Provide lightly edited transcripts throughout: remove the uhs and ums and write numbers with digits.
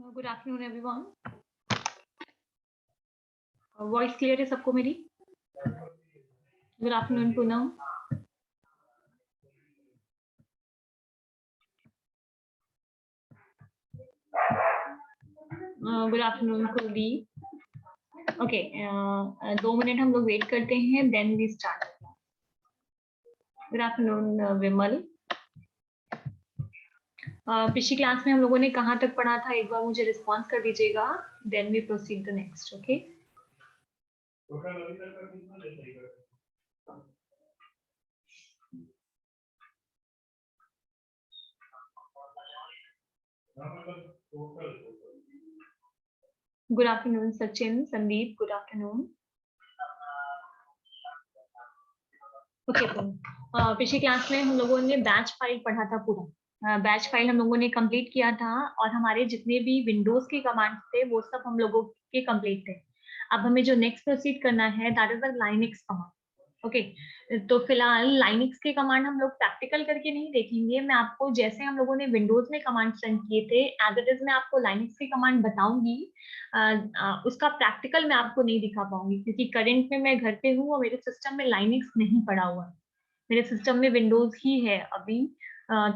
Good afternoon everyone. Voice clear है सबको मेरी? Good afternoon Poonam. Good afternoon Kuldeep. Okay, 2 minute हम लोग वेट करते हैं, then we start. Good afternoon Vimal. पिछली क्लास में हम लोगों ने कहाँ तक पढ़ा था, एक बार मुझे रिस्पॉन्स कर दीजिएगा, then we proceed the next. Okay, good afternoon Sachin, Sandeep, good afternoon. Okay, तो पिछली क्लास में हम लोगों ने बैच फाइल पढ़ा था पूरा। बैच फाइल हम लोगों ने कंप्लीट किया था और हमारे जितने भी विंडोज के कमांड्स थे वो सब हम लोगों के कंप्लीट थे। अब हमें जो नेक्स्ट प्रोसीड करना है that is the Linux command. Okay, तो फिलहाल लाइनक्स के कमांड हम लोग प्रैक्टिकल करके नहीं देखेंगे। मैं आपको जैसे हम लोगों ने विंडोज में कमांड रन किए थे एज इट इज मैं आपको लाइनक्स के कमांड बताऊंगी। उसका प्रैक्टिकल मैं आपको नहीं दिखा पाऊंगी क्योंकि करंट में मैं घर पे हूँ और मेरे सिस्टम में लाइनक्स नहीं पड़ा हुआ है। मेरे सिस्टम में विंडोज ही है अभी।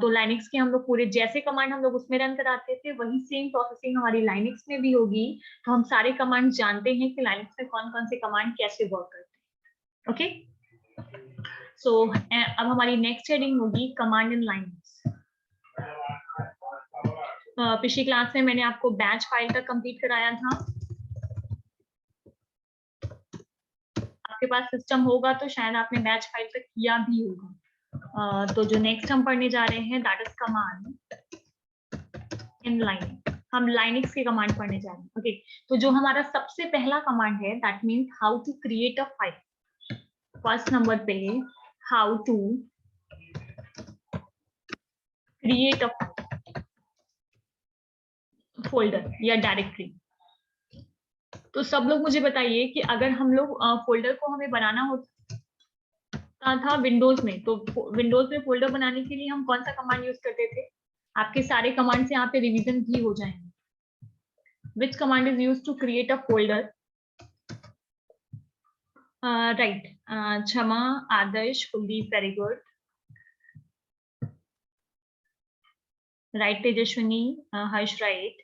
तो लाइनक्स के हम लोग पूरे जैसे कमांड हम लोग उसमें रन कराते थे वही सेम प्रोसेसिंग हमारी लाइनक्स में भी होगी। तो हम सारे कमांड जानते हैं कि लाइनक्स में कौन कौन से कमांड कैसे वर्क करते हैं। ओके, सो अब हमारी नेक्स्ट हेडिंग होगी कमांड इन लाइनक्स। पिछली क्लास में मैंने आपको बैच फाइल तक कंप्लीट कराया था। आपके पास सिस्टम होगा तो शायद आपने बैच फाइल तक किया भी होगा। तो जो नेक्स्ट हम पढ़ने जा रहे हैं that is command in Linux. हम लाइनक्स के कमांड पढ़ने जा रहे हैं। ओके, तो जो हमारा सबसे पहला कमांड है that means how to create a file. First number पे how to create a folder या डायरेक्टरी। तो सब लोग मुझे बताइए कि अगर हम लोग फोल्डर को हमें बनाना होता था विंडोज में, तो विंडोज में फोल्डर बनाने के लिए हम कौन सा कमांड यूज करते थे? आपके सारे कमांड से यहाँ पे रिवीजन भी हो जाएंगे। Which command is used to create a folder? Right. Chama, Adarsh, Kuldeep, very good. Right, Tejashwini, Harsh, right.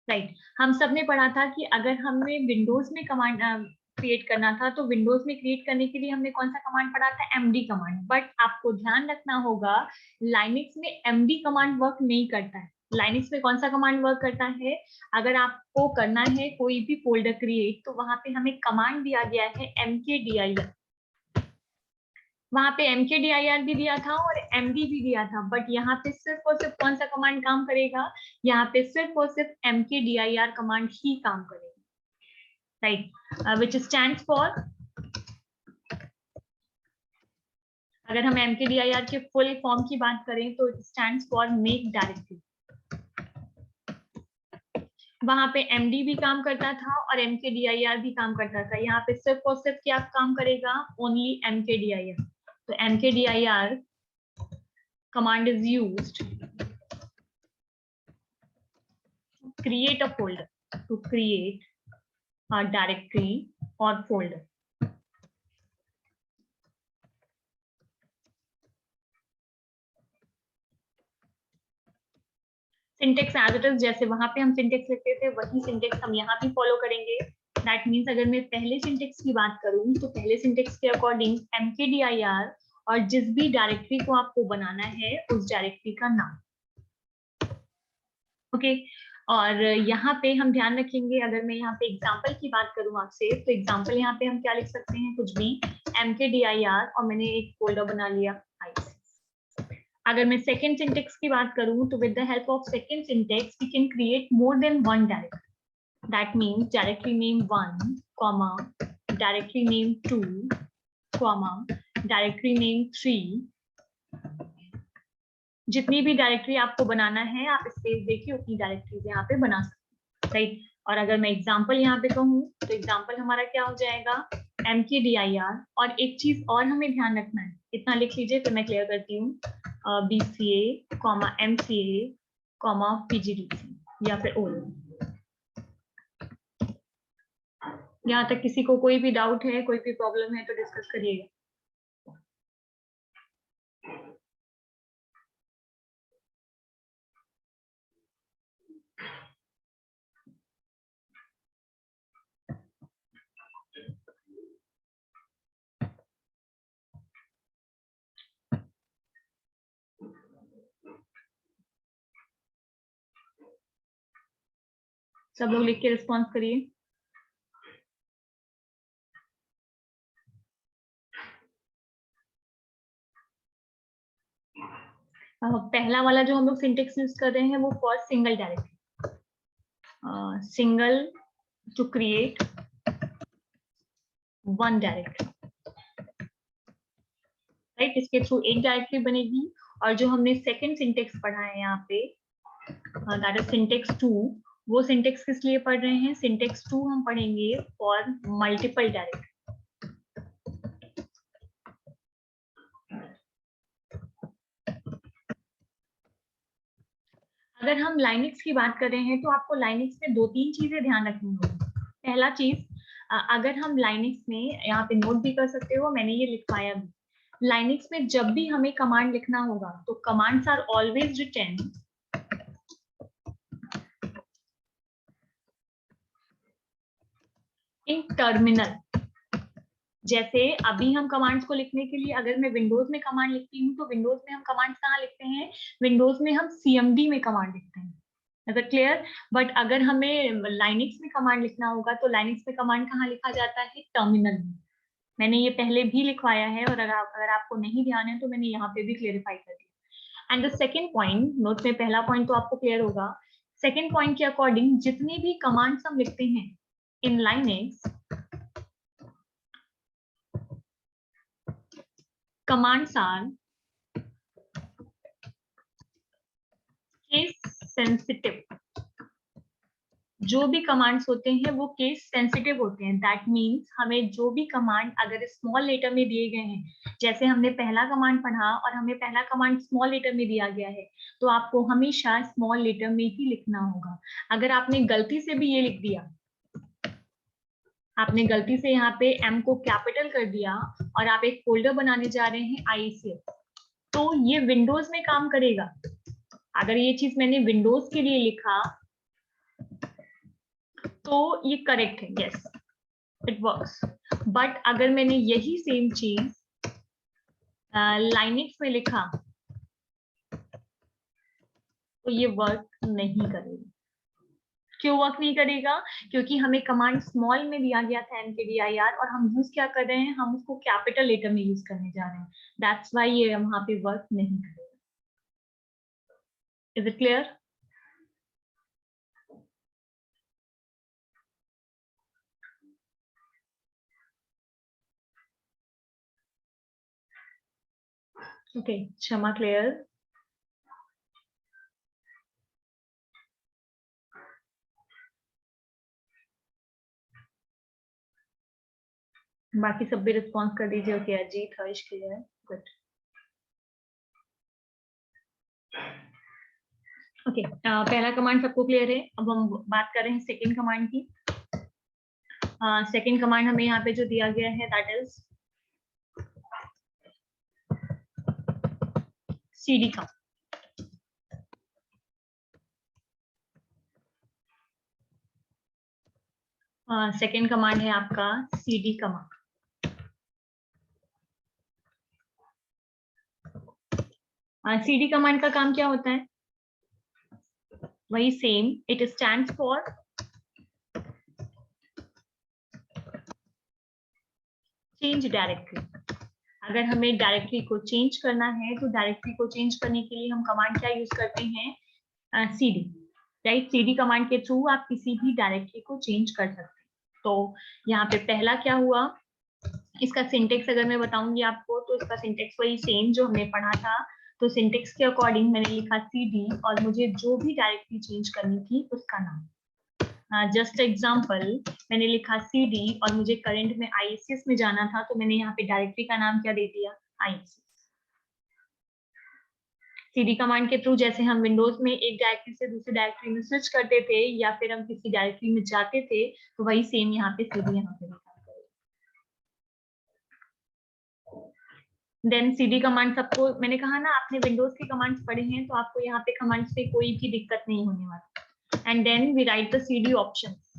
Right. हम सब ने पढ़ा था कि अगर हमें विंडोज में कमांड क्रिएट करना था तो विंडोज में क्रिएट करने के लिए हमने कौन सा कमांड पढ़ा था? MD command. बट आपको ध्यान रखना होगा लाइनक्स में एमडी कमांड वर्क नहीं करता है। लाइनक्स में कौन सा कमांड वर्क करता है? अगर आपको करना है कोई भी फोल्डर क्रिएट तो वहां पे हमें कमांड दिया गया है mkdir। वहां पे mkdir भी दिया था और md भी दिया था, बट यहाँ पे सिर्फ और सिर्फ कौन सा कमांड काम करेगा? यहाँ पे सिर्फ और सिर्फ mkdir कमांड ही काम करेगा। राइट, विच स्टैंड्स फॉर, अगर हम mkdir के फुल फॉर्म की बात करें तो it stands for make directory. वहां पे md भी काम करता था और mkdir भी काम करता था। यहाँ पे सिर्फ और सिर्फ क्या काम करेगा? Only mkdir। तो mkdir command is used to create a folder, to create a directory or folder. Syntax as it is, जैसे वहां पे हम सिंटेक्स लिखते थे वही सिंटेक्स हम यहाँ भी फॉलो करेंगे। दैट मीन्स अगर मैं पहले सिंटेक्स की बात करूं तो पहले सिंटेक्स के अकॉर्डिंग mkdir और जिस भी डायरेक्टरी को आपको बनाना है उस डायरेक्टरी का नाम। ओके, और यहाँ पे हम ध्यान रखेंगे, अगर मैं यहाँ पे एग्जाम्पल की बात करूँ आपसे तो एग्जाम्पल यहाँ पे हम क्या लिख सकते हैं? कुछ भी mkdir और मैंने एक फोल्डर बना लिया IC। अगर मैं सेकेंड सिंटेक्स की बात करूं तो with the help of second syntax we can create more than one directory. That means directory name 1, comma directory name 2, comma directory name 3। जितनी भी डायरेक्टरी आपको बनाना है आप स्पेस देखिए उतनी डायरेक्टरी यहाँ पे बना सकते हैं। राइट, और अगर मैं एग्जाम्पल यहाँ पे कहूँ तो एग्जाम्पल हमारा क्या हो जाएगा? mkdir। और एक चीज और हमें ध्यान रखना है, इतना लिख लीजिए फिर मैं क्लियर करती हूँ। bca, mca, कॉमा PGDC या फिर OL। यहाँ तक किसी को कोई भी डाउट है, कोई भी प्रॉब्लम है तो डिस्कस करिएगा। सब लोग लिख के रिस्पॉन्स करिए। पहला वाला जो हम लोग सिंटेक्स यूज कर रहे हैं वो for single directory, single to create one directory, right. इसके थ्रू एक डायरेक्टरी बनेगी। और जो हमने सेकंड सिंटेक्स पढ़ा है यहाँ पे, दैट इज सिंटेक्स 2, वो सिंटेक्स किस लिए पढ़ रहे हैं? सिंटेक्स 2 हम पढ़ेंगे फॉर मल्टीपल डायरेक्टरी। अगर हम लाइनेक्स की बात कर रहे हैं तो आपको लाइनेक्स में 2-3 चीजें ध्यान रखनी होगी। पहला चीज, अगर हम लाइनेक्स में, यहाँ पे नोट भी कर सकते हो, मैंने ये लिखवाया भी, लाइनेक्स में जब भी हमें कमांड लिखना होगा तो commands are always written in terminal. जैसे अभी हम कमांड्स को लिखने के लिए अगर मैं विंडोज में कमांड लिखती हूँ तो विंडोज में हम कमांड्स कहाँ लिखते हैं? विंडोज में हम CMD में कमांड लिखते हैं। Is it clear? बट अगर हमें लाइनेक्स में कमांड लिखना होगा तो लाइनेक्स में कमांड कहाँ लिखा जाता है? टर्मिनल में। मैंने ये पहले भी लिखवाया है और अगर आपको नहीं ध्यान है तो मैंने यहाँ पे भी क्लियरिफाई कर दिया। And the second point, note में पहला पॉइंट तो आपको क्लियर होगा, सेकेंड पॉइंट के अकॉर्डिंग जितनी भी कमांड्स हम लिखते हैं in Linux, commands are case sensitive. जो भी कमांड्स होते हैं वो केस सेंसिटिव होते हैं। दैट मीन्स हमें जो भी कमांड अगर स्मॉल लेटर में दिए गए हैं, जैसे हमने पहला कमांड पढ़ा और हमें पहला कमांड स्मॉल लेटर में दिया गया है, तो आपको हमेशा स्मॉल लेटर में ही लिखना होगा। अगर आपने गलती से भी ये लिख दिया, आपने गलती से यहाँ पे M को कैपिटल कर दिया और आप एक फोल्डर बनाने जा रहे हैं IECS, तो ये विंडोज में काम करेगा। अगर ये चीज मैंने विंडोज के लिए लिखा तो ये करेक्ट है, यस इट वर्क्स। बट अगर मैंने यही सेम चीज लाइनेक्स में लिखा तो ये वर्क नहीं करेगा। क्यों वर्क नहीं करेगा? क्योंकि हमें कमांड स्मॉल में दिया गया था mkdir और हम यूज क्या कर रहे हैं? हम उसको कैपिटल लेटर में यूज करने जा रहे हैं। दैट्स व्हाई ये वहां पे वर्क नहीं करेगा। Is it clear? ओके, क्षमा क्लियर? बाकी सब भी रिस्पॉन्स कर दीजिए। ओके, अजीत, हर्ष क्लियर, गुड। ओके, पहला कमांड सबको क्लियर है। अब हम बात कर रहे हैं सेकंड कमांड की। सेकंड कमांड हमें यहाँ पे जो दिया गया है दैट इज CD का। सेकंड कमांड है आपका CD कमांड। CD कमांड का काम क्या होता है? वही same, it stands for change directory. अगर हमें डायरेक्टरी को चेंज करना है तो डायरेक्टरी को चेंज करने के लिए हम कमांड क्या यूज करते हैं? CD, right. CD कमांड के थ्रू आप किसी भी डायरेक्टरी को चेंज कर सकते हैं। तो यहाँ पे पहला क्या हुआ, इसका सिंटेक्स अगर मैं बताऊंगी आपको तो इसका सिंटेक्स वही सेम जो हमने पढ़ा था। तो सिंटेक्स के अकॉर्डिंग मैंने लिखा CD और मुझे जो भी डायरेक्टरी चेंज करनी थी उसका नाम। जस्ट एग्जाम्पल, मैंने लिखा CD और मुझे करंट में IECS में जाना था तो मैंने यहाँ पे डायरेक्टरी का नाम क्या दे दिया? IECS। सीडी कमांड के थ्रू जैसे हम विंडोज में एक डायरेक्टरी से दूसरी डायरेक्टरी में स्विच करते थे या फिर हम किसी डायरेक्टरी में जाते थे, तो वही सेम यहाँ पे सीडी यहाँ पे लिखा है। देन सीडी कमांड, सबको मैंने कहा ना आपने विंडोज के कमांड्स पढ़े हैं, तो आपको यहाँ पे कमांड्स पे कोई भी दिक्कत नहीं होने वाली। And then we write the CD options.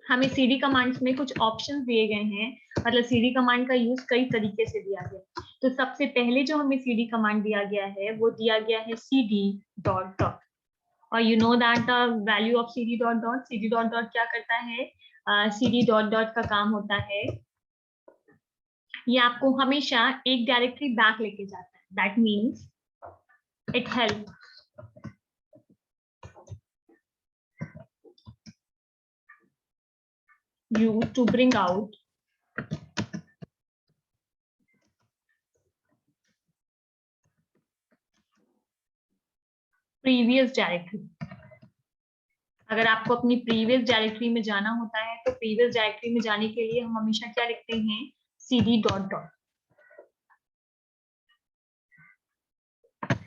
हमें सीडी कमांड्स में कुछ ऑप्शंस दिए गए हैं, मतलब सीडी कमांड का यूज कई तरीके से दिया गया। तो सबसे पहले जो हमें सीडी कमांड दिया गया है वो दिया गया है cd डॉट डॉट, और you know that the value of cd dot dot, cd dot dot क्या करता है, cd डॉट डॉट का काम होता है, ये आपको हमेशा एक डायरेक्टरी बैक लेके जाता है। That means it help you to bring out previous directory। अगर आपको अपनी प्रीवियस डायरेक्टरी में जाना होता है तो प्रीवियस डायरेक्टरी में जाने के लिए हम हमेशा क्या लिखते हैं, cd dot dot,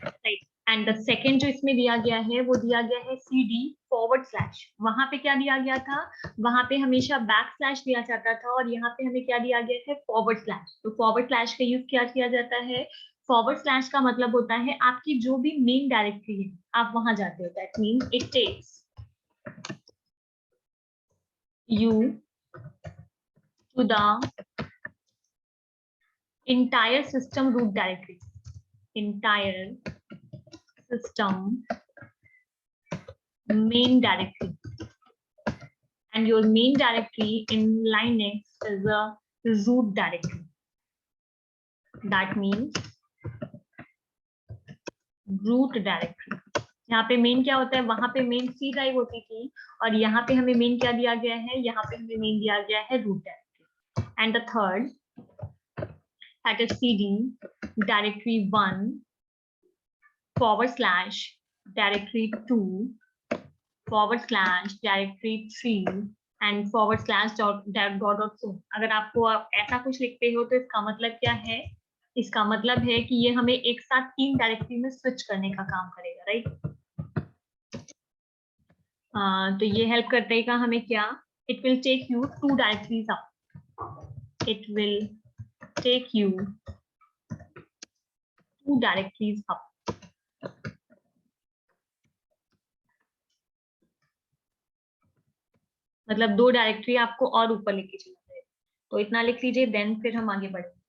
right. And the second जो इसमें दिया गया है वो दिया गया है cd फॉरवर्ड स्लैश। वहां पे क्या दिया गया था, वहां पे हमेशा बैक स्लैश दिया जाता था और यहाँ पे हमें क्या दिया गया है, फॉरवर्ड स्लैश। तो फॉरवर्ड स्लैश का यूज क्या किया जाता है, फॉरवर्ड स्लैश का मतलब होता है आपकी जो भी मेन डायरेक्टरी है आप वहां जाते हो। That means it takes you to the entire system root directory, entire system main directory, and your main directory in Linux is a root directory. That means root directory। यहाँ पे main क्या होता है, वहां पे मेन सी ड्राइव होती थी और यहाँ पे हमें मेन क्या दिया गया है, यहाँ पे हमें मेन दिया गया है root directory. And the third that is cd directory 1 / directory 2 / directory 3 and / dot so। अगर आपको आप ऐसा कुछ लिखते हो तो इसका मतलब क्या है, इसका मतलब है कि ये हमें एक साथ 3 डायरेक्टरी में स्विच करने का काम करेगा, राइट। तो ये हेल्प करेगा हमें क्या, it will take you 2 directories up, it will take you 2 directories up. मतलब 2 डायरेक्टरी आपको और ऊपर लेके चला जाएगा। तो इतना लिख लीजिए, देन फिर हम आगे बढ़ेंगे।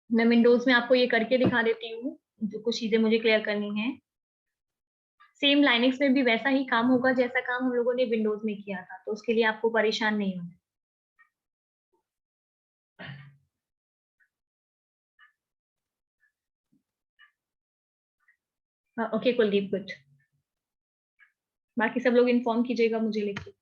मैं विंडोज में आपको ये करके दिखा देती हूँ, जो कुछ चीजें मुझे क्लियर करनी है। सेम लाइनक्स में भी वैसा ही काम होगा जैसा काम हम लोगों ने विंडोज में किया था, तो उसके लिए आपको परेशान नहीं होना। Okay Kuldeep, good. बाकी सब लोग इन्फॉर्म कीजिएगा मुझे लिखिए।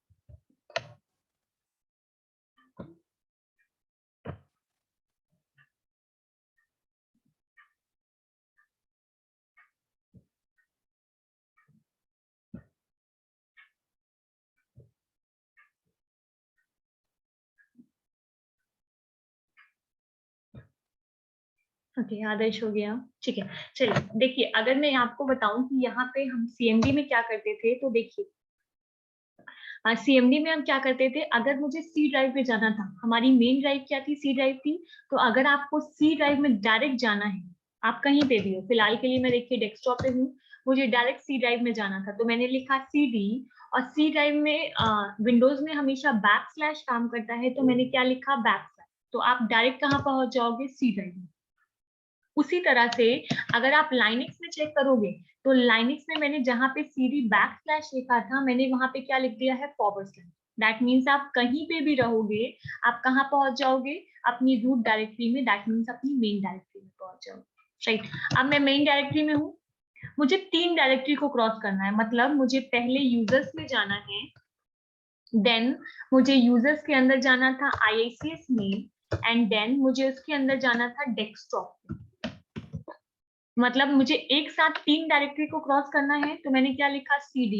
ओके, आदर्श हो गया, ठीक है। चलिए देखिए, अगर मैं आपको बताऊं कि यहाँ पे हम सीएमडी में क्या करते थे, तो देखिए सीएमडी में हम क्या करते थे, अगर मुझे सी ड्राइव पे जाना था, हमारी मेन ड्राइव क्या थी, सी ड्राइव थी। तो अगर आपको सी ड्राइव में डायरेक्ट जाना है, आप कहीं पे भी हो, फिलहाल के लिए मैं देखिए डेस्कटॉप पे हूँ, मुझे डायरेक्ट सी ड्राइव में जाना था, तो मैंने लिखा cd, और सी ड्राइव में विंडोज में हमेशा बैक स्लैश काम करता है, तो मैंने क्या लिखा, बैक स्लैश। तो आप डायरेक्ट कहाँ पहुंच जाओगे, सी ड्राइव में। उसी तरह से अगर आप लाइनक्स में चेक करोगे, तो लाइनक्स में मैंने जहां पे cd बैक स्लैश लिखा था, मैंने वहां पे क्या लिख दिया है, फॉरवर्ड स्लैश। दैट मीन्स आप कहीं पे भी रहोगे, आप कहाँ पहुंच जाओगे, अपनी रूट डायरेक्टरी में, दैट मीन्स अपनी मेन डायरेक्टरी में पहुंच जाओगे, राइट। अब मैं मेन डायरेक्टरी में हूँ, मुझे 3 डायरेक्टरी को क्रॉस करना है, मतलब मुझे पहले यूजर्स में जाना है, देन मुझे यूजर्स के अंदर जाना था IICS में, एंड देन मुझे उसके अंदर जाना था डेस्कटॉप में। मतलब मुझे एक साथ 3 डायरेक्टरी को क्रॉस करना है, तो मैंने क्या लिखा, cd,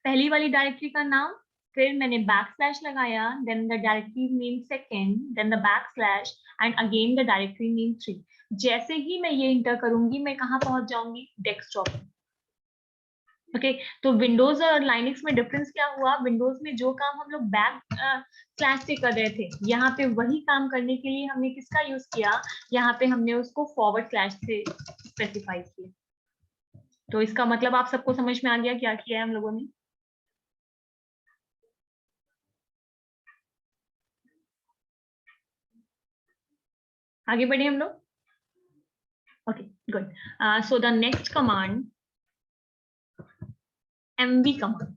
पहली वाली डायरेक्टरी का नाम फिर मैंने बैकस्लैश लगाया, then the directory name second, then the backslash and again the directory name 3। जैसे ही मैं ये इंटर करूंगी मैं कहाँ पहुंच जाऊंगी, डेस्कटॉप। ओके तो विंडोज और लाइनक्स में डिफरेंस क्या हुआ, विंडोज में जो काम हम लोग बैक स्लैश से कर रहे थे, यहाँ पे वही काम करने के लिए हमने किसका यूज किया, यहाँ पे हमने उसको फॉरवर्ड स्लैश से स्पेसिफाई किया। तो इसका मतलब आप सबको समझ में आ गया क्या किया है हम लोगों ने। आगे बढ़े हम लोग। Okay good. So the next command, mv command.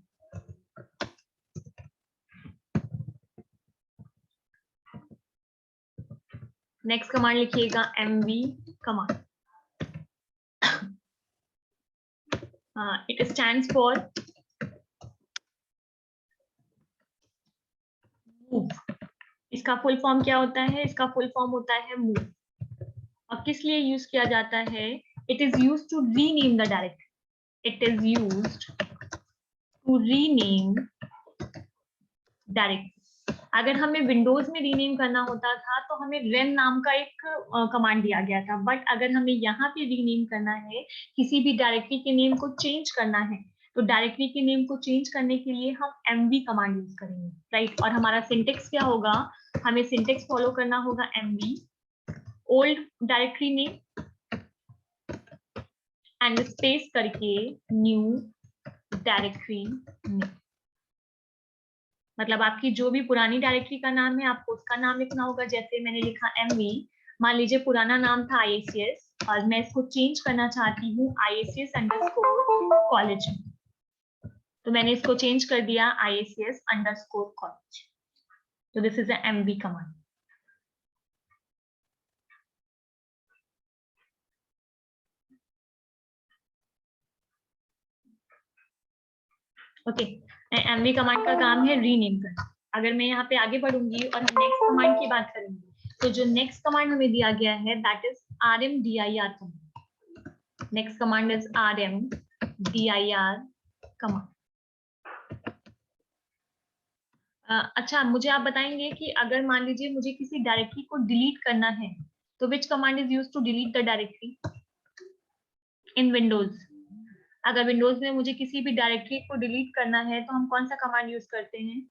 Next command लिखिएगा mv command. It stands for move. इसका फुल फॉर्म क्या होता है, इसका फुल फॉर्म होता है मूव। और किस लिए यूज किया जाता है, it is use to rename the directory, it is use to rename directory. अगर हमें विंडोज में रीनेम करना होता था तो हमें रेन नाम का एक कमांड दिया गया था, बट अगर हमें यहाँ पे रीनेम करना है, किसी भी डायरेक्टरी के नेम को चेंज करना है, तो डायरेक्टरी के नेम को चेंज करने के लिए हम mv कमांड यूज करेंगे, राइट। और हमारा सिंटेक्स क्या होगा, हमें सिंटेक्स फॉलो करना होगा mv old directory name and space करके न्यू डायरेक्टरी नेम। मतलब आपकी जो भी पुरानी डायरेक्टरी का नाम है आपको उसका नाम लिखना होगा। जैसे मैंने लिखा mv, मान लीजिए पुराना नाम था IACS और मैं इसको चेंज करना चाहती हूँ IACS_college, तो मैंने इसको चेंज कर दिया IACS_college। तो this is a mv command. Okay mv command का काम है रीनेम करना। अगर मैं यहाँ पे आगे बढ़ूंगी और हम नेक्स्ट कमांड की बात करेंगे, तो जो नेक्स्ट कमांड हमें दिया गया है that is rmdir command. Next command is rmdir command. अच्छा मुझे आप बताएंगे कि अगर मान लीजिए मुझे किसी डायरेक्टरी को डिलीट करना है, तो which command is use to delete the directory in Windows. अगर विंडोज में मुझे किसी भी डायरेक्टरी को डिलीट करना है तो हम कौन सा कमांड यूज करते हैं,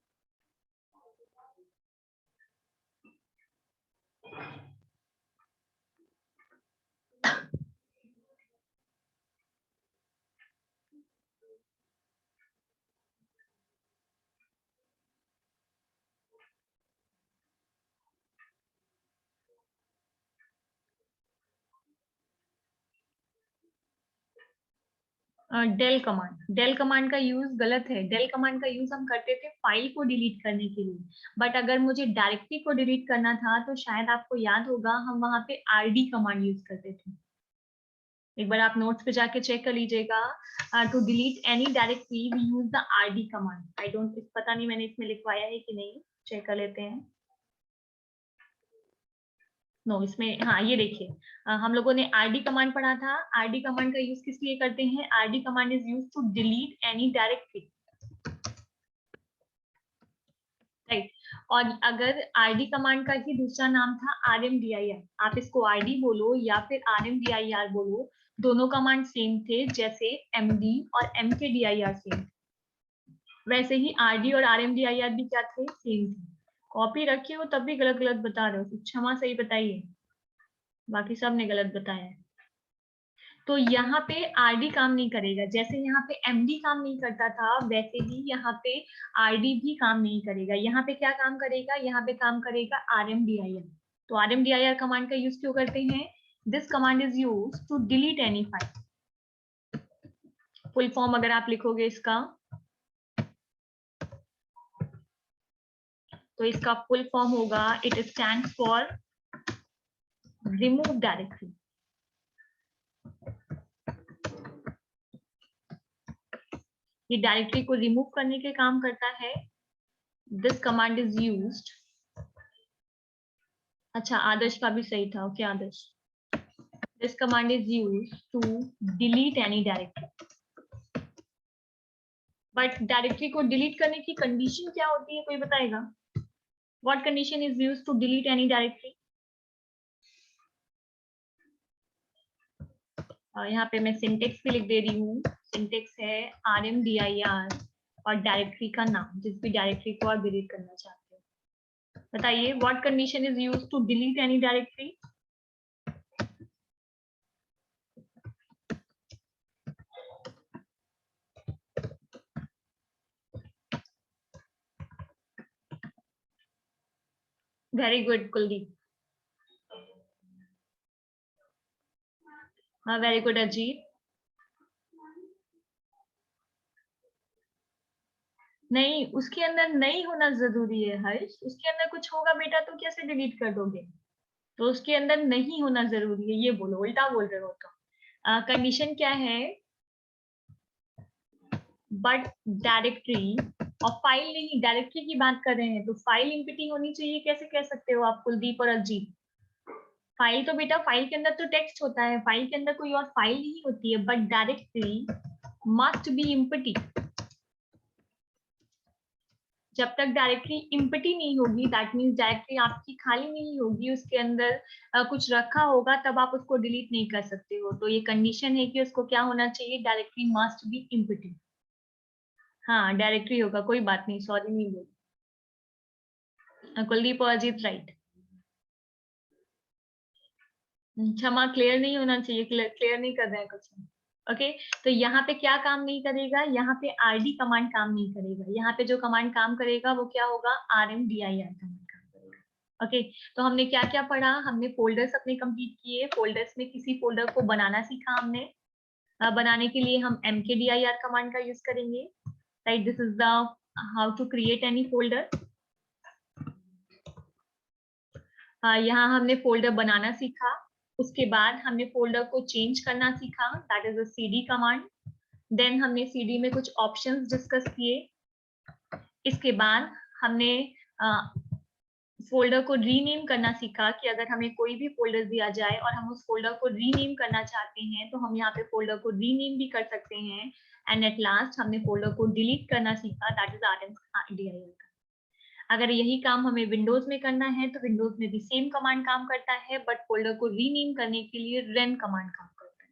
डेल कमांड। डेल कमांड का यूज गलत है, डेल कमांड का यूज हम करते थे फाइल को डिलीट करने के लिए, बट अगर मुझे डायरेक्टरी को डिलीट करना था तो शायद आपको याद होगा हम वहां पे rd कमांड यूज करते थे। एक बार आप नोट्स पे जाके चेक कर लीजिएगा, to delete any directory we use the rd command. I don't, पता नहीं मैंने इसमें लिखवाया है कि नहीं, चेक कर लेते हैं। नो इसमें, हाँ ये देखिए, हम लोगों ने rd कमांड पढ़ा था। rd कमांड का यूज किस लिए करते हैं, rd command is use to delete any directory, right. और अगर rd कमांड का ही दूसरा नाम था rmdir, आप इसको rd बोलो या फिर rmdir बोलो, दोनों कमांड सेम थे। जैसे md और mkdir सेम, वैसे ही rd और rmdir भी क्या थे, सेम थे। कॉपी रखे हो तब भी गलत गलत बता रहे हो, तो क्षमा सही बताइए, बाकी सब ने गलत बताया है। तो यहाँ पे rd काम नहीं करेगा, जैसे यहाँ पे md काम नहीं करता था वैसे ही यहाँ पे rd भी काम नहीं करेगा। यहाँ पे क्या काम करेगा, यहाँ पे काम करेगा rmdir। तो rmdir कमांड का यूज क्यों करते हैं, this command is use to delete any file. Full form अगर आप लिखोगे इसका, तो इसका फुल फॉर्म होगा, it stand for remove directory. ये डायरेक्टरी को रिमूव करने के काम करता है। दिस कमांड इज यूज्ड, अच्छा आदर्श का भी सही था, okay Adarsh, this command is used to delete any directory. But directory को डिलीट करने की कंडीशन क्या होती है, कोई बताएगा? What condition is used to delete any directory? यहाँ पे मैं सिंटेक्स भी लिख दे रही हूँ। सिंटेक्स है RMDIR और डायरेक्टरी का नाम, जिस भी डायरेक्टरी को आप डिलीट करना चाहते हो। बताइए, what condition is used to delete any directory? Very good Kuldeep. हाँ, वेरी गुड अजीत। नहीं, उसके अंदर नहीं होना जरूरी है हर्ष। उसके अंदर कुछ होगा बेटा तो कैसे डिलीट कर दोगे? तो उसके अंदर नहीं होना जरूरी है, ये बोलो, उल्टा बोल रहे हो तो। कंडीशन क्या है? बट डायरेक्टरी, और फाइल नहीं, डायरेक्टरी की बात कर रहे हैं तो फाइल एम्प्टी होनी चाहिए, कैसे कह सकते हो आप कुलदीप और अजीत? फाइल तो बेटा, फाइल के अंदर तो टेक्स्ट होता है, फाइल के अंदर कोई और फाइल नहीं होती है। But directory must be empty. जब तक डायरेक्टरी एम्प्टी नहीं होगी, दैट मीन्स डायरेक्टरी आपकी खाली नहीं होगी, उसके अंदर कुछ रखा होगा, तब आप उसको डिलीट नहीं कर सकते हो। तो ये कंडीशन है कि उसको क्या होना चाहिए? Directory must be empty. हाँ, डायरेक्टरी होगा, कोई बात नहीं, सॉरी नहीं बोल। कुलदीप और अजीत राइट। क्षमा, क्लियर नहीं होना चाहिए, क्लियर नहीं कर रहे हैं कुछ। ओके, तो यहाँ पे क्या काम नहीं करेगा? यहाँ पे RD कमांड काम नहीं करेगा। यहाँ पे जो कमांड काम करेगा वो क्या होगा? RMDIR कमांड काम करेगा। ओके, तो हमने क्या क्या पढ़ा? हमने फोल्डर्स अपने कंप्लीट किए। फोल्डर्स में किसी फोल्डर को बनाना सीखा हमने। बनाने के लिए हम mkdir कमांड का यूज करेंगे। Right, this is the how to create any folder. यहाँ हमने फोल्डर बनाना सीखा। उसके बाद हमने फोल्डर को चेंज करना सीखा, that is a CD command. देन हमने CD में कुछ ऑप्शंस डिस्कस किए। इसके बाद हमने फोल्डर को रीनेम करना सीखा कि अगर हमें कोई भी फोल्डर दिया जाए और हम उस फोल्डर को रीनेम करना चाहते हैं तो हम यहाँ पे फोल्डर को रीनेम भी कर सकते हैं। एंड एट लास्ट हमने फोल्डर को डिलीट करना सीखा, दैट इज RMDIR। अगर यही काम हमें विंडोज में करना है तो विंडोज में भी सेम कमांड काम करता है, बट फोल्डर को रीनेम करने के लिए रेन कमांड काम करता है।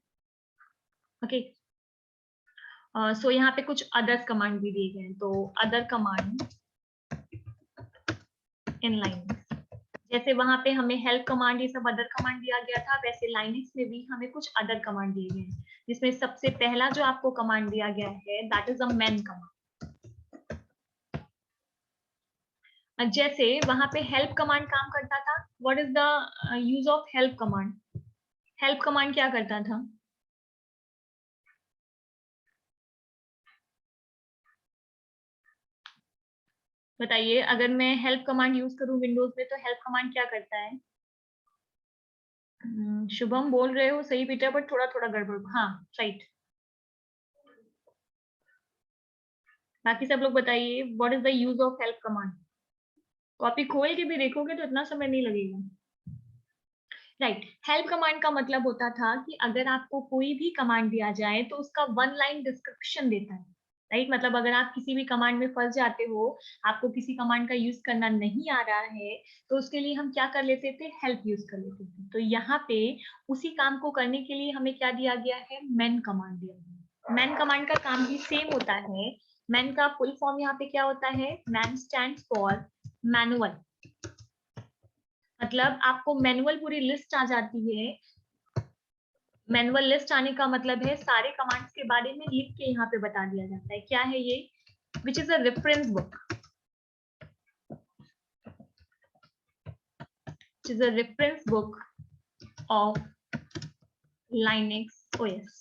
ओके, सो यहाँ पे कुछ अदर्स कमांड भी दिए गए हैं। तो अदर कमांड इन लाइनक्स, जैसे वहां पे हमें हेल्प कमांड, ये सब अदर कमांड दिया गया था, वैसे लाइनक्स में भी हमें कुछ अदर कमांड दिए गए हैं, जिसमें सबसे पहला जो आपको कमांड दिया गया है that is a man command. जैसे वहां पे हेल्प कमांड काम करता था, what is the use of help command? Help command क्या करता था? बताइए, अगर मैं हेल्प कमांड यूज करूं विंडोज में तो हेल्प कमांड क्या करता है? शुभम बोल रहे हो सही बेटा, बट थोड़ा थोड़ा गड़बड़। हाँ, राइट। बाकी सब लोग बताइए, what is the use of help command? Copy खोल के भी देखोगे तो इतना समय नहीं लगेगा। राइट, हेल्प कमांड का मतलब होता था कि अगर आपको कोई भी कमांड दिया जाए तो उसका वन लाइन डिस्क्रिप्शन देता है। राइट, मतलब अगर आप किसी भी कमांड में फंस जाते हो, आपको किसी कमांड का यूज करना नहीं आ रहा है, तो उसके लिए हम क्या कर लेते थे? हेल्प यूज कर लेते थे। तो यहाँ पे उसी काम को करने के लिए हमें क्या दिया गया है? मैन कमांड दिया गया। मैन कमांड का काम भी सेम होता है। मैन का फुल फॉर्म यहाँ पे क्या होता है? Man stands for manual. मतलब आपको मैनुअल पूरी लिस्ट आ जाती है। मैनुअल लिस्ट आने का मतलब है सारे कमांड्स के बारे में लिख के यहाँ पे बता दिया जाता है। क्या है ये? Which is a reference book, which is a reference book of Linux OS।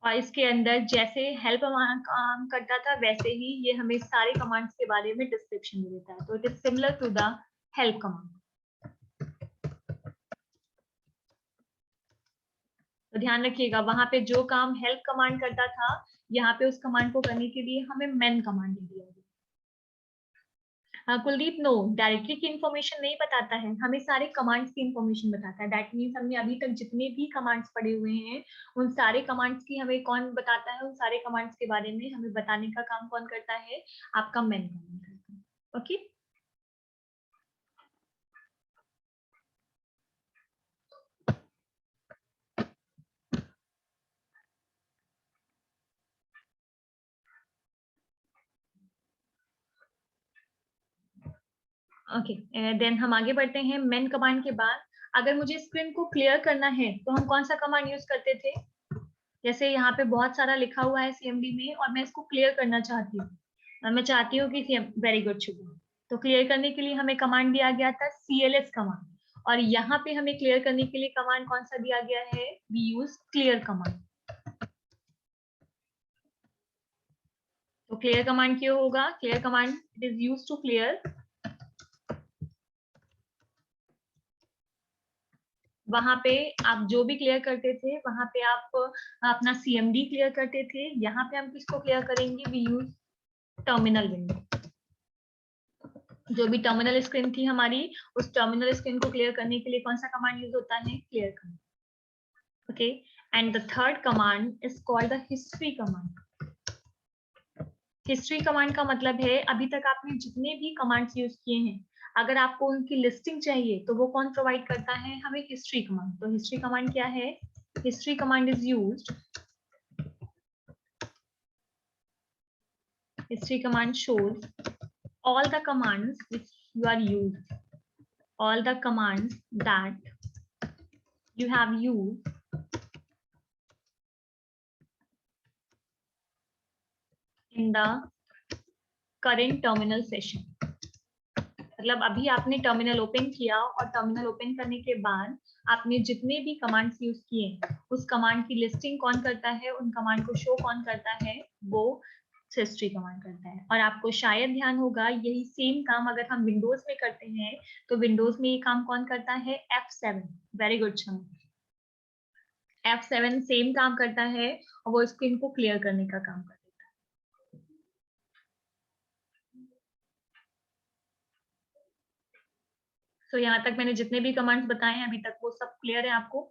और इसके अंदर जैसे हेल्प काम करता था वैसे ही ये हमें सारे कमांड्स के बारे में डिस्क्रिप्शन दे देता है। तो it is similar to the help command. तो ध्यान रखिएगा, वहां पे जो काम हेल्प कमांड करता था, यहाँ पे उस कमांड को करने के लिए हमें मैन कमांड दे दिया गया। कुलदीप, नो, डायरेक्टरी की इंफॉर्मेशन नहीं बताता है, हमें सारे कमांड्स की इंफॉर्मेशन बताता है। दैट मीन्स हमने अभी तक जितने भी कमांड्स पढ़े हुए हैं उन सारे कमांड्स की हमें कौन बताता है, उन सारे कमांड्स के बारे में हमें बताने का काम कौन करता है, आपका मैन कमांड करता है। ओके, ओके, देन हम आगे बढ़ते हैं। मैन कमांड के बाद अगर मुझे स्क्रीन को क्लियर करना है तो हम कौन सा कमांड यूज करते थे? जैसे यहाँ पे बहुत सारा लिखा हुआ है सीएमडी में और मैं इसको क्लियर करना चाहती हूँ, मैं चाहती हूँ कि वेरी गुड शुभ, तो क्लियर करने के लिए हमें कमांड दिया गया था CLS कमांड, और यहाँ पे हमें क्लियर करने के लिए कमांड कौन सा दिया गया है? We use clear command. तो क्लियर कमांड क्यों होगा? Clear command it is use to clear, वहां पे आप जो भी क्लियर करते थे वहां पे आप अपना CMD क्लियर करते थे। यहाँ पे हम किसको क्लियर करेंगे? We use terminal window. जो भी टर्मिनल स्क्रीन थी हमारी, उस टर्मिनल स्क्रीन को क्लियर करने के लिए कौन सा कमांड यूज होता है? Clear command. Okay, and the third command is called the history command. History command का मतलब है अभी तक आपने जितने भी कमांड्स यूज किए हैं, अगर आपको उनकी लिस्टिंग चाहिए तो वो कौन प्रोवाइड करता है? हमें हिस्ट्री कमांड। तो हिस्ट्री कमांड क्या है? History command is used, history command shows all the commands which you are used, all the commands that you have used in the current terminal session। मतलब अभी आपने terminal open किया और terminal open करने के बाद आपने जितने भी कमांड्स यूज किए उस कमांड की लिस्टिंग कौन करता है, उन कमांड को शो कौन करता है? वो हिस्ट्री कमांड करता है। और आपको शायद ध्यान होगा यही सेम काम अगर हम विंडोज में करते हैं तो विंडोज में ये काम कौन करता है? F7। वेरी गुड शम, F7 सेम काम करता है और वो स्क्रीन को क्लियर करने का काम करता है। तो यहाँ तक मैंने जितने भी कमांड्स बताए हैं अभी तक वो सब क्लियर है आपको?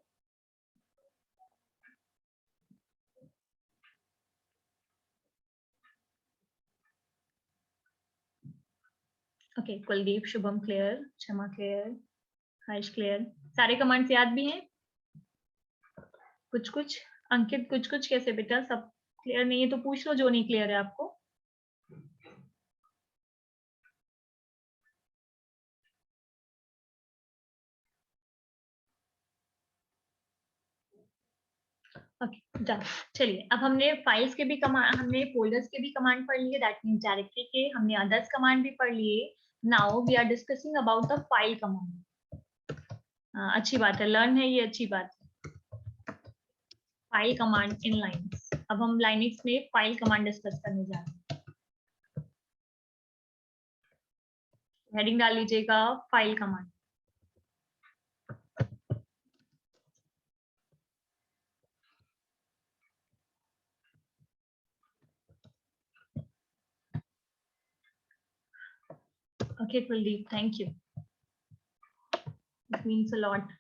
ओके, कुलदीप, शुभम क्लियर, क्षमा क्लियर, हर्ष क्लियर, सारे कमांड्स याद भी हैं? कुछ कुछ, अंकित कुछ कुछ, कैसे बेटा सब क्लियर नहीं है तो पूछ लो जो नहीं क्लियर है आपको। Okay done. चलिए, अब हमने फाइल्स के भी कमांड, हमने फोल्डर्स के भी कमांड पढ़ लिए, दैट मींस डायरेक्टरी के, हमने अदर्स कमांड भी पढ़ लिए। Now we are discussing about the file command. अच्छी बात है, लर्न है ये, अच्छी बात है। File command in Linux. अब हम लाइनिक्स में फाइल कमांड डिस्कस करने जा रहे हैं। हेडिंग डाल लीजिएगा file command. Okay Kuldeep, thank you, it means a lot.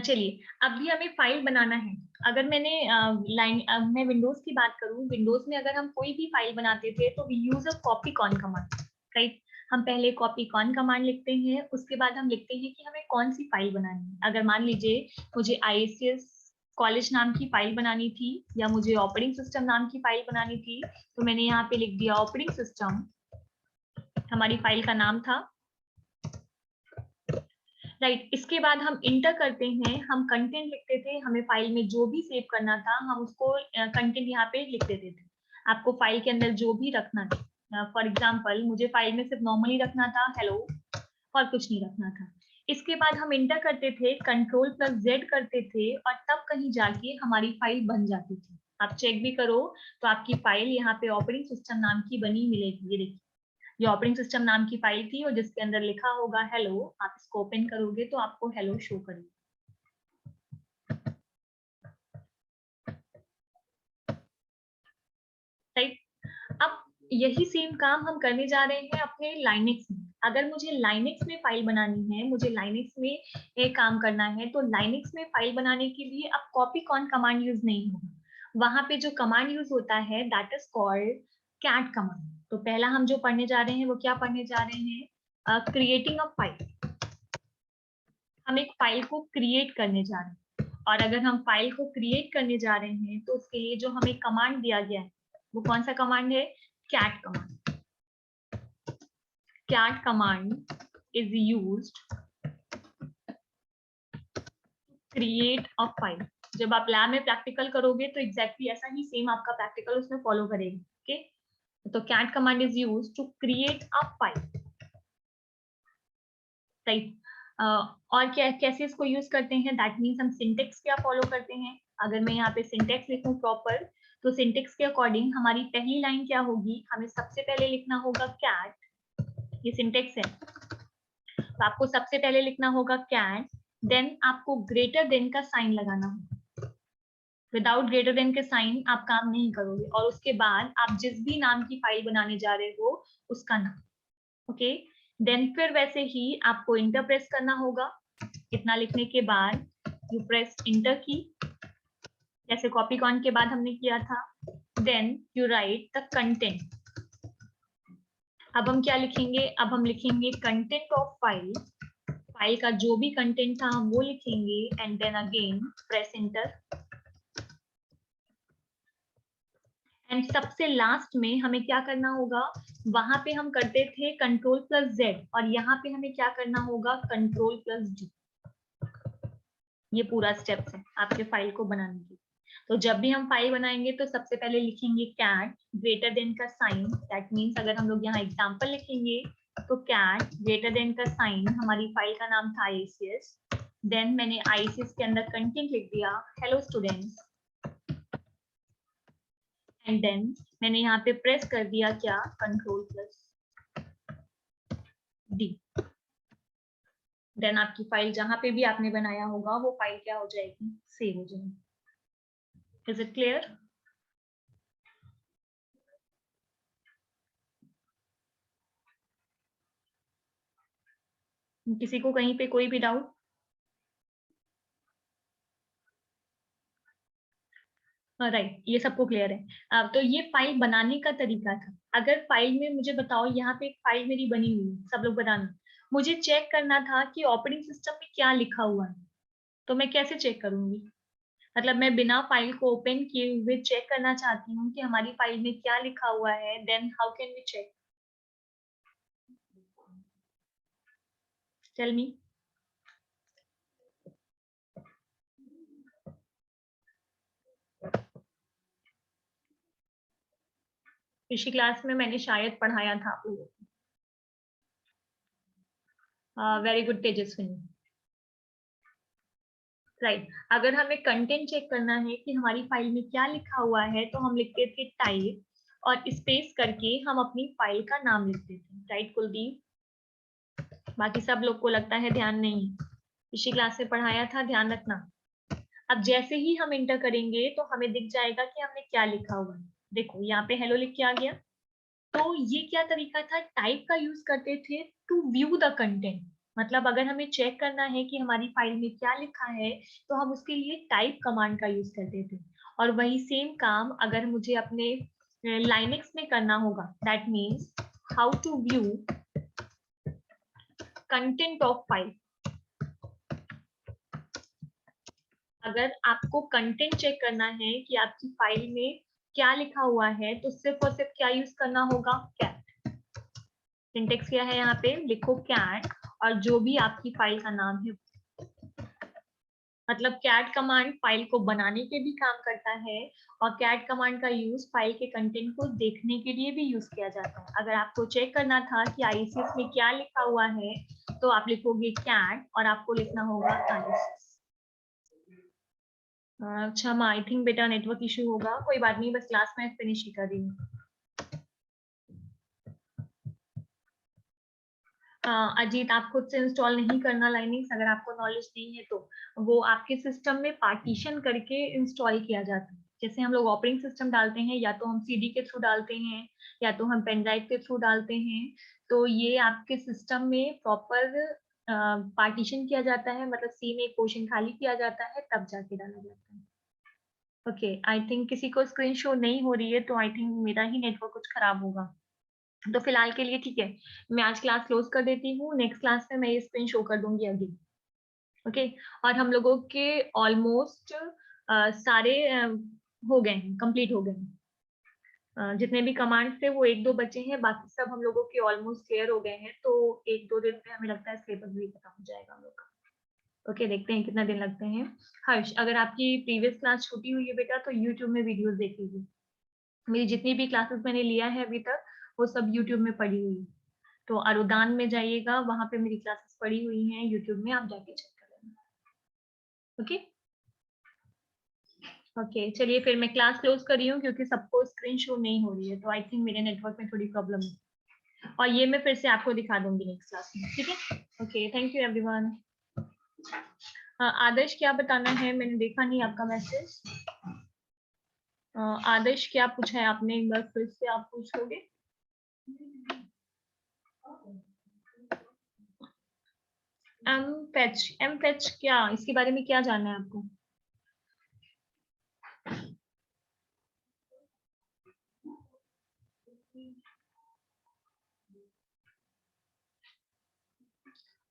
चलिए, अब भी हमें फाइल बनाना है। अगर मैंने मैं विंडोज की बात करूं, विंडोज में अगर हम कोई भी फाइल बनाते थे तो we use a copy con command, right? हम पहले कॉपी कॉन कमांड लिखते हैं, उसके बाद हम लिखते हैं कि हमें कौन सी फाइल बनानी है। अगर मान लीजिए मुझे IACS कॉलेज नाम की फाइल बनानी थी या मुझे ऑपरेटिंग सिस्टम नाम की फाइल बनानी थी, तो मैंने यहाँ पे लिख दिया ऑपरेटिंग सिस्टम, हमारी फाइल का नाम था, राइट। इसके बाद हम इंटर करते हैं, हम कंटेंट लिखते थे, हमें फाइल में जो भी सेव करना था हम उसको कंटेंट यहाँ पे लिख देते थे। आपको फाइल के अंदर जो भी रखना था, फॉर एग्जाम्पल मुझे फाइल में सिर्फ नॉर्मली रखना था हेलो और कुछ नहीं रखना था। इसके बाद हम इंटर करते थे, Ctrl+Z करते थे और तब कहीं जाके हमारी फाइल बन जाती थी। आप चेक भी करो तो आपकी फाइल यहाँ पे ऑपरेटिंग सिस्टम नाम की बनी मिलेगी। ये देखिए, ये ऑपरेटिंग सिस्टम नाम की फाइल थी और जिसके अंदर लिखा होगा हेलो। आप इसको ओपन करोगे तो आपको हेलो शो करेगा, राइट? अब यही सेम काम हम करने जा रहे हैं अपने लाइनेक्स में। अगर मुझे लाइनेक्स में फाइल बनानी है, मुझे लाइनेक्स में एक काम करना है, तो लाइनेक्स में फाइल बनाने के लिए अब कॉपी कॉन कमांड यूज नहीं होगा। वहां पे जो कमांड यूज होता है that is called cat command. तो पहला हम जो पढ़ने जा रहे हैं वो क्या पढ़ने जा रहे हैं? Creating a file. हम एक फाइल को क्रिएट करने जा रहे हैं, और अगर हम फाइल को क्रिएट करने जा रहे हैं तो उसके लिए जो हमें कमांड दिया गया है वो कौन सा कमांड है? Cat command. Cat command is used create a file. जब आप लैब में प्रैक्टिकल करोगे तो एग्जैक्टली ऐसा ही सेम आपका प्रैक्टिकल उसमें फॉलो करेगा। ओके, तो cat command is used to create a file, right. और क्या कैसे इसको यूज करते हैं? दैट मीन्स हम सिंटेक्स क्या फॉलो करते हैं। अगर मैं यहाँ पे सिंटेक्स लिखूं प्रॉपर, तो सिंटेक्स के अकॉर्डिंग हमारी पहली लाइन क्या होगी? हमें सबसे पहले लिखना होगा कैट, ये सिंटेक्स है, तो आपको सबसे पहले लिखना होगा कैट, देन आपको ग्रेटर देन का साइन लगाना होगा। विदाउट ग्रेटर देन के साइन आप काम नहीं करोगे, और उसके बाद आप जिस भी नाम की फाइल बनाने जा रहे हो उसका नाम। ओके, देन फिर वैसे ही आपको इंटर प्रेस करना होगा। इतना लिखने के बाद यू प्रेस इंटर की, जैसे कॉपी कॉन के बाद हमने किया था। Then you write the content. अब हम क्या लिखेंगे? अब हम लिखेंगे कंटेंट ऑफ फाइल। फाइल का जो भी कंटेंट था हम वो लिखेंगे, and then again press enter. एंड सबसे लास्ट में हमें क्या करना होगा? वहां पे हम करते थे कंट्रोल प्लस जेड, और यहाँ पे हमें क्या करना होगा? Control plus D. ये पूरा स्टेप्स है आपके फाइल को बनाने की। तो जब भी हम फाइल बनाएंगे तो सबसे पहले लिखेंगे कैट ग्रेटर देन का साइन। दैट मीन्स अगर हम लोग यहाँ एग्जाम्पल लिखेंगे तो कैट ग्रेटर देन का साइन, हमारी फाइल का नाम था ICS। देन मैंने ICS के अंदर कंटेंट लिख दिया हेलो स्टूडेंट्स, एंड देन मैंने यहाँ पे प्रेस कर दिया क्या? Control plus D. देन आपकी फाइल जहां पे भी आपने बनाया होगा वो फाइल क्या हो जाएगी? सेव हो जाएगी। Is it clear? किसी को कहीं पे कोई भी डाउट? राइट, ये सबको क्लियर है। तो ये फाइल बनाने का तरीका था। अगर फाइल में मुझे बताओ, यहाँ पे एक फाइल मेरी बनी हुई है, सब लोग बताना। मुझे चेक करना था कि ऑपरेटिंग सिस्टम में क्या लिखा हुआ है, तो मैं कैसे चेक करूंगी? मतलब मैं बिना फाइल को ओपन किए हुए चेक करना चाहती हूँ कि हमारी फाइल में क्या लिखा हुआ है, then how can we check? Tell me. पिछली क्लास में मैंने शायद पढ़ाया था आप लोगों को। Very good Tejaswini. राइट, अगर हमें कंटेंट चेक करना है कि हमारी फाइल में क्या लिखा हुआ है, तो हम लिखते थे टाइप और स्पेस करके हम अपनी फाइल का नाम लिखते थे। राइट कुलदीप? बाकी सब लोग को लगता है ध्यान नहीं, पिछली क्लास में पढ़ाया था, ध्यान रखना। अब जैसे ही हम इंटर करेंगे तो हमें दिख जाएगा कि हमने क्या लिखा हुआ है। देखो यहाँ पे हेलो लिख के आ गया। तो ये क्या तरीका था? टाइप का यूज करते थे टू व्यू द कंटेंट। मतलब अगर हमें चेक करना है कि हमारी फाइल में क्या लिखा है, तो हम उसके लिए टाइप कमांड का यूज करते थे। और वही सेम काम अगर मुझे अपने लाइनेक्स में करना होगा, that means how to view content of file. अगर आपको कंटेंट चेक करना है कि आपकी फाइल में क्या लिखा हुआ है, तो सिर्फ और सिर्फ क्या यूज करना होगा? कैट। सिंटेक्स क्या है यहाँ पे? लिखो कैट और जो भी आपकी फाइल का नाम है। मतलब कैट कमांड फाइल को बनाने के भी काम करता है, और कैट कमांड का यूज फाइल के कंटेंट को देखने के लिए भी यूज किया जाता है। अगर आपको चेक करना था कि ICS में क्या लिखा हुआ है, तो आप लिखोगे कैट और आपको लिखना होगा ICS। अच्छा, आई थिंक बेटा नेटवर्क इशू होगा, कोई बात नहीं, बस क्लास में फिनिश ही कर रही हूँ। अजीत, आप खुद से इंस्टॉल नहीं करना लाइनिक्स, अगर आपको नॉलेज नहीं है तो। वो आपके सिस्टम में पार्टीशन करके इंस्टॉल किया जाता है। जैसे हम लोग ऑपरेटिंग सिस्टम डालते हैं, या तो हम सीडी के थ्रू डालते हैं, या तो हम पेन ड्राइव के थ्रू डालते हैं, तो ये आपके सिस्टम में प्रॉपर पार्टीशन किया जाता है, मतलब सी में एक पोर्शन खाली किया जाता है, तब जाके डाला जाता है। ओके, आई थिंक किसी को स्क्रीन शो नहीं हो रही है, तो आई थिंक मेरा ही नेटवर्क कुछ खराब होगा। तो फिलहाल के लिए ठीक है, मैं आज क्लास क्लोज कर देती हूँ, नेक्स्ट क्लास में मैं ये स्क्रीन शो कर दूंगी अभी। ओके, और हम लोगों के ऑलमोस्ट सारे हो गए हैं, कंप्लीट हो गए हैं। जितने भी कमांड्स थे वो 1-2 बचे हैं, बाकी सब हम लोगों के ऑलमोस्ट क्लियर हो गए हैं, तो 1-2 दिन में हमें लगता है सिलेबस भी खत्म हो जाएगा हम लोग का। ओके, देखते हैं कितना दिन लगते हैं। हर्ष, अगर आपकी प्रीवियस क्लास छूटी हुई है बेटा, तो यूट्यूब में वीडियोस देख लीजिए। मेरी जितनी भी क्लासेस मैंने लिया है अभी तक, वो सब यूट्यूब में पड़ी हुई है। तो अरुदान में जाइएगा, वहां पे मेरी क्लासेस पड़ी हुई हैं यूट्यूब में, आप जाके चेक कर लेना। ओके ओके, चलिए फिर मैं क्लास क्लोज कर रही हूँ, क्योंकि सबको स्क्रीन शो नहीं हो रही है, तो आई थिंक मेरे नेटवर्क में थोड़ी प्रॉब्लम है, और ये मैं फिर से आपको दिखा दूंगी नेक्स्ट क्लास में, ठीक है। Okay, thank you everyone. Adarsh, क्या बताना है? मैंने देखा नहीं आपका मैसेज। आदर्श, क्या पूछा है आपने? एक बार फिर से आप पूछोगे? एम पैच क्या, इसके बारे में क्या जानना है आपको?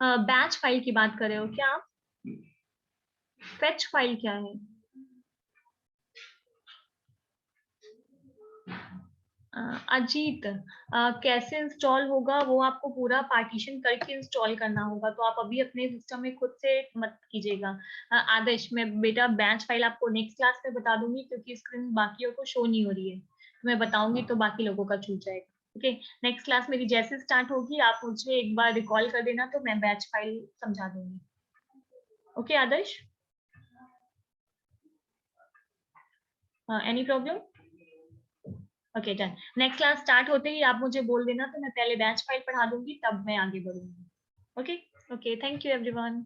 बैच फाइल की बात कर रहे हो क्या आप? फेच फाइल क्या है? अजीत, कैसे इंस्टॉल होगा वो आपको पूरा पार्टीशन करके इंस्टॉल करना होगा, तो आप अभी अपने सिस्टम में खुद से मत कीजिएगा। आदर्श, मैं बेटा बैच फाइल आपको नेक्स्ट क्लास में बता दूंगी, क्योंकि स्क्रीन बाकियों को शो नहीं हो रही है, तो मैं बताऊंगी तो बाकी लोगों का छूट जाएगा। ओके, नेक्स्ट क्लास मेरी जैसे स्टार्ट होगी, आप मुझे एक बार रिकॉल कर देना, तो मैं बैच फाइल समझा दूंगी। Okay Adarsh, any problem? Okay done. Next class start होते ही आप मुझे बोल देना, तो मैं पहले बैच फाइल पढ़ा दूंगी, तब मैं आगे बढ़ूंगी। Okay okay, thank you everyone.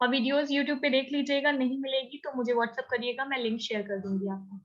और वीडियोस यूट्यूब पे देख लीजिएगा, नहीं मिलेगी तो मुझे व्हाट्सअप करिएगा, मैं लिंक शेयर कर दूंगी आपको।